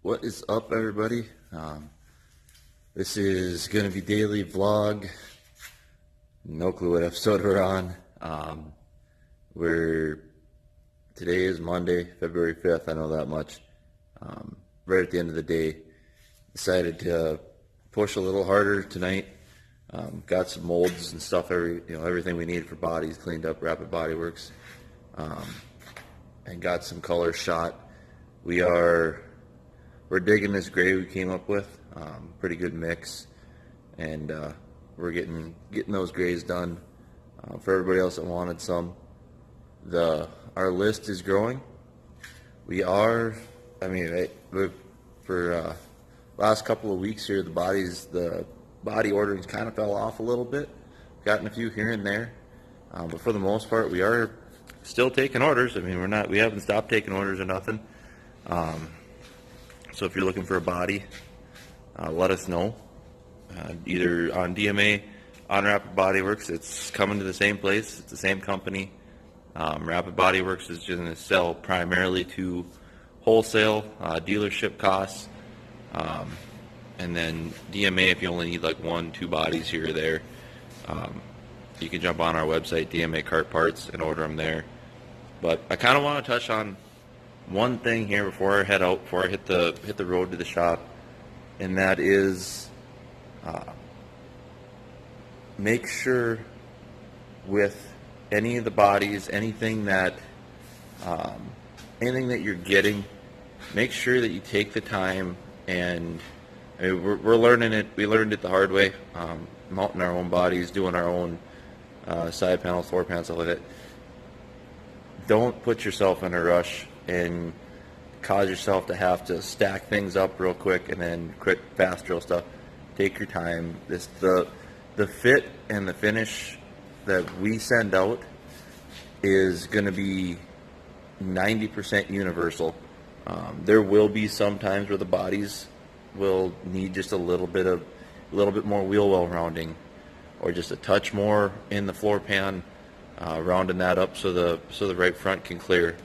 What is up, everybody? This is going to be daily vlog. No clue what episode we're on. Today is Monday, February 5th. I know that much. Right at the end of the day, decided to push a little harder tonight. Got some molds and stuff. Everything we need for bodies cleaned up. Rapid Bodyworks, and got some colors shot. We're digging this gray we came up with. Pretty good mix, and we're getting those grays done for everybody else that wanted some. Our list is growing. For last couple of weeks here, the body orderings kind of fell off a little bit. Gotten a few here and there, but for the most part, we are still taking orders. We haven't stopped taking orders or nothing. So if you're looking for a body, let us know. Either on DMA, on Rapid Bodyworks. It's coming to the same place. It's the same company. Rapid Bodyworks is just going to sell primarily to wholesale, dealership costs. And then DMA, if you only need like 1-2 bodies here or there, you can jump on our website, DMA Kart Parts, and order them there. But I kind of want to touch on one thing here before I head out, before I hit the road to the shop, and that is make sure with any of the bodies, anything that you're getting, make sure that you take the time. And we're learning it. We learned it the hard way, mounting our own bodies, doing our own side panels, floor panels, stuff like that. Don't put yourself in a rush and cause yourself to have to stack things up real quick and then quick fast drill stuff. Take your time. The fit and the finish that we send out is going to be 90% universal. There will be some times where the bodies will need just a little bit more wheel well rounding, or just a touch more in the floor pan, rounding that up so the right front can clear.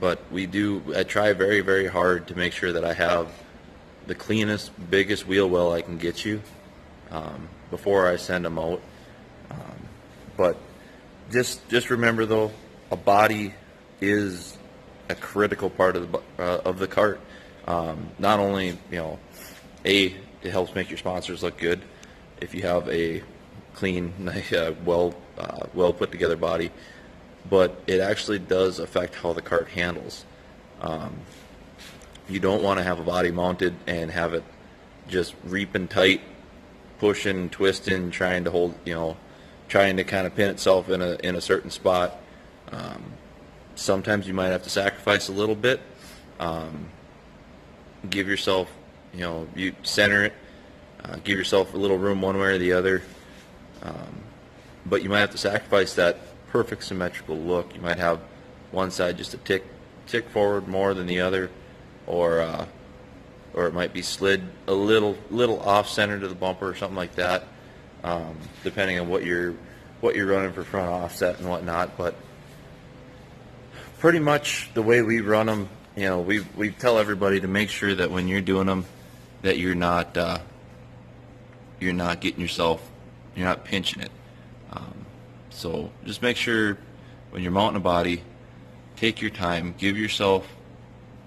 But I try very, very hard to make sure that I have the cleanest, biggest wheel well I can get you before I send them out. But just remember though, a body is a critical part of the cart. Not only it helps make your sponsors look good if you have a clean, nice, well put together body, but it actually does affect how the cart handles. You don't want to have a body mounted and have it just reaping tight, pushing, twisting, trying to hold, trying to kind of pin itself in a certain spot. Sometimes you might have to sacrifice a little bit. Give yourself, you center it, give yourself a little room one way or the other. But you might have to sacrifice that perfect symmetrical look. You might have one side just a tick forward more than the other, or it might be slid a little off center to the bumper or something like that, depending on what you're running for front offset and whatnot. But pretty much the way we run them, we tell everybody to make sure that when you're doing them, that you're not getting yourself, you're not pinching it. So just make sure when you're mounting a body, take your time. Give yourself,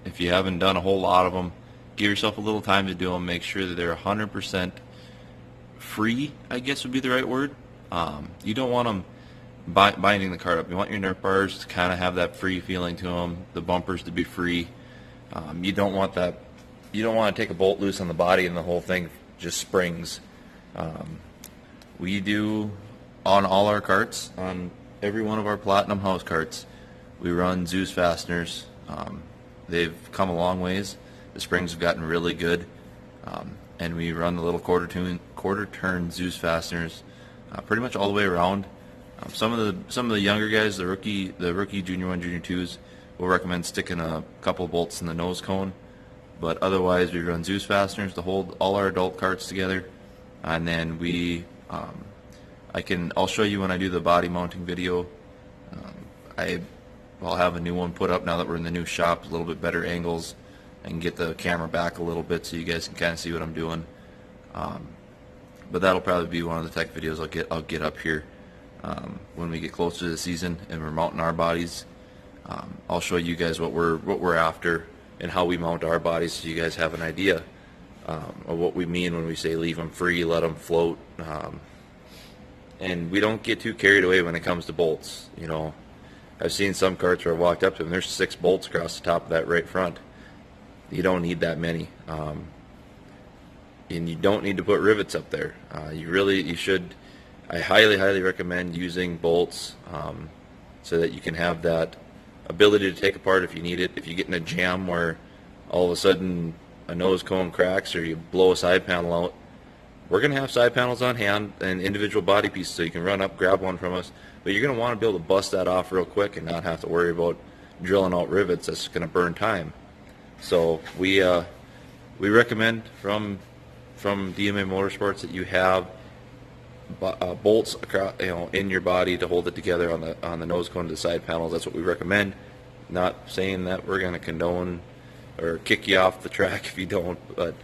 if you haven't done a whole lot of them, give yourself a little time to do them. Make sure that they're 100% free, I guess would be the right word. You don't want them binding the cart up. You want your nerf bars to kind of have that free feeling to them, the bumpers to be free. You don't want that. You don't want to take a bolt loose on the body and the whole thing just springs. We do on all our carts, on every one of our Platinum house carts, we run Zeus fasteners. They've come a long ways. The springs have gotten really good, and we run the little quarter turn Zeus fasteners pretty much all the way around. Some of the younger guys, the rookie Junior 1, Junior 2s, will recommend sticking a couple bolts in the nose cone. But otherwise, we run Zeus fasteners to hold all our adult carts together, and then I'll show you when I do the body mounting video. I'll have a new one put up now that we're in the new shop, a little bit better angles, I can get the camera back a little bit so you guys can kind of see what I'm doing. But that'll probably be one of the tech videos I'll get up here when we get closer to the season and we're mounting our bodies. I'll show you guys what we're after and how we mount our bodies, so you guys have an idea of what we mean when we say leave them free, let them float. And we don't get too carried away when it comes to bolts. You know, I've seen some karts where I've walked up to them, there's 6 bolts across the top of that right front. You don't need that many. And you don't need to put rivets up there. You should. I highly recommend using bolts so that you can have that ability to take apart if you need it. If you get in a jam where all of a sudden a nose cone cracks or you blow a side panel out, we're going to have side panels on hand and individual body pieces, so you can run up, grab one from us. But you're going to want to be able to bust that off real quick and not have to worry about drilling out rivets. That's going to burn time. So we recommend from DMA Motorsports that you have bolts across, in your body to hold it together on the nose cone to the side panels. That's what we recommend. Not saying that we're going to condone or kick you off the track if you don't, but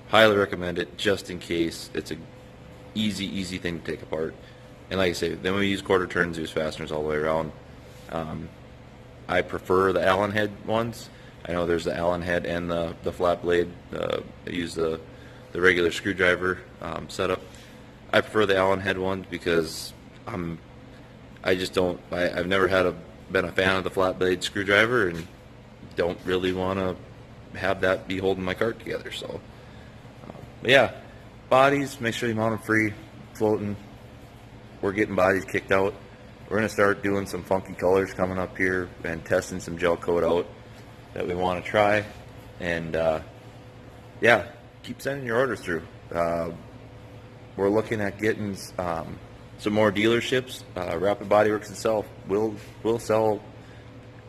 highly recommend it just in case. It's a easy thing to take apart. And like I say, then we use quarter turns, use fasteners all the way around. I prefer the Allen head ones. I know there's the Allen head and the flat blade. I use the regular screwdriver setup. I prefer the Allen head ones because I've never been a fan of the flat blade screwdriver and don't really want to have that be holding my cart together. So, but yeah, bodies, make sure you mount them free, floating. We're getting bodies kicked out. We're going to start doing some funky colors coming up here and testing some gel coat out that we want to try. And yeah, keep sending your orders through. We're looking at getting some more dealerships. Rapid Bodyworks itself will sell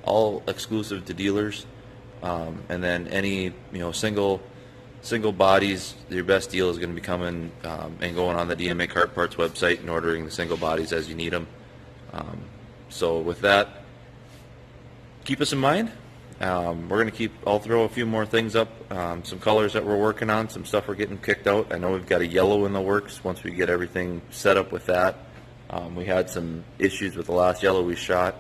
all exclusive to dealers, and then any single bodies. Your best deal is going to be coming and going on the DMA Kart Parts website and ordering the single bodies as you need them. So with that, keep us in mind. I'll throw a few more things up, some colors that we're working on, some stuff we're getting kicked out. I know we've got a yellow in the works once we get everything set up with that. We had some issues with the last yellow we shot.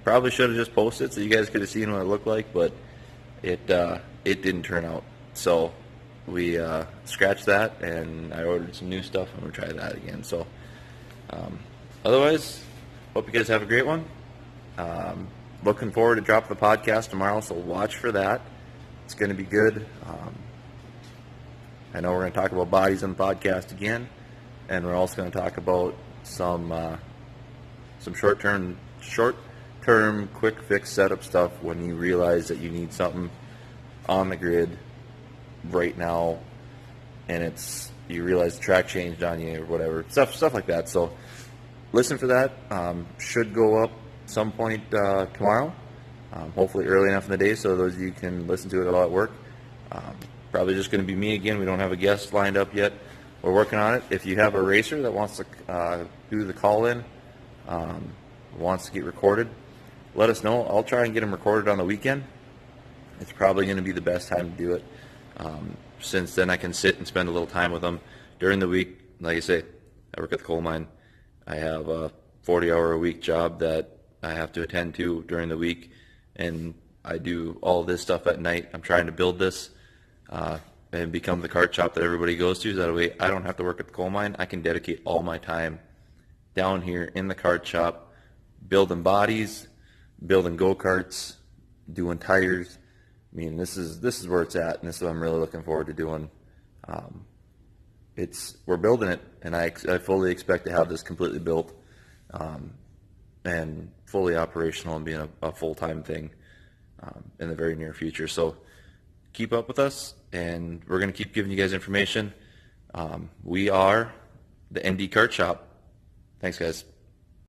Probably should have just posted so you guys could have seen what it looked like, but it didn't turn out. So we scratched that, and I ordered some new stuff, and we'll try that again. So otherwise, hope you guys have a great one. Looking forward to dropping the podcast tomorrow, so watch for that. It's going to be good. I know we're going to talk about bodies on the podcast again, and we're also going to talk about some short-term, quick fix setup stuff when you realize that you need something on the grid right now, and you realize the track changed on you or whatever, stuff like that. So listen for that. Should go up some point tomorrow, hopefully early enough in the day so those of you can listen to it at work. Probably just going to be me again. We don't have a guest lined up yet. We're working on it. If you have a racer that wants to do the call-in, wants to get recorded, let us know. I'll try and get them recorded on the weekend. It's probably going to be the best time to do it, since then I can sit and spend a little time with them. During the week, like I say, I work at the coal mine. I have a 40-hour-a-week job that I have to attend to during the week, and I do all this stuff at night. I'm trying to build this and become the kart shop that everybody goes to, so that way I don't have to work at the coal mine. I can dedicate all my time down here in the kart shop, building bodies, building go-karts, doing tires. I mean, this is where it's at, and this is what I'm really looking forward to doing. We're building it, and I fully expect to have this completely built and fully operational and being a full-time thing in the very near future. So keep up with us, and we're going to keep giving you guys information. We are the ND Kart Shop. Thanks, guys.